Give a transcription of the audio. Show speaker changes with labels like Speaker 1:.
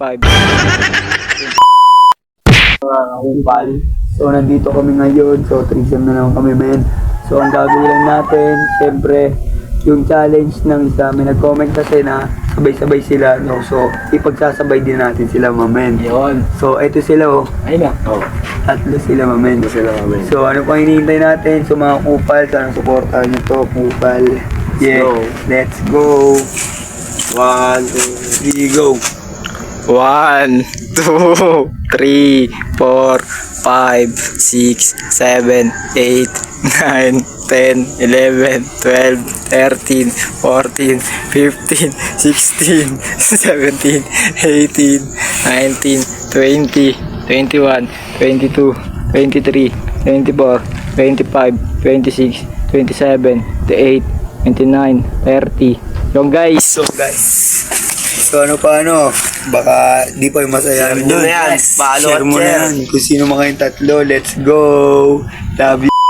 Speaker 1: 5.
Speaker 2: Kupal. So, nandito kami ngayon. So, threesome na naman kami, men. So, ang gagawin lang natin, siyempre, yung challenge ng isa. May nag-comment kasi na sabay-sabay sila, no? So, ipagsasabay din natin sila, mamen.
Speaker 1: Yun.
Speaker 2: So, ito sila, oh.
Speaker 1: Ayun na.
Speaker 3: Oh,
Speaker 2: Tatlo sila, mamen.
Speaker 3: sila kami.
Speaker 2: So, ano pang hinihintay natin? So, mga kupal, sana supportahan nyo to, kupal. Yeah,
Speaker 3: go.
Speaker 2: let's go.
Speaker 3: 1, 2,
Speaker 2: 3, go.
Speaker 1: 1, 2, 3, 4, 5, 6, 7, 8, 9, 10, 11, 12, 13, 14, 15, 16, 17, 18, 19, 20, 21, 22, 23, 24, 25, 26, 27, 28, 29, 30. Yung guys.
Speaker 2: So, guys. So, ano pa, ano? Baka di pa yung masaya.
Speaker 3: Share nyo na yan. Follow
Speaker 2: Share
Speaker 3: at
Speaker 2: mo na
Speaker 3: share.
Speaker 2: yan. Kung sino mga yung tatlo, let's go. Love you.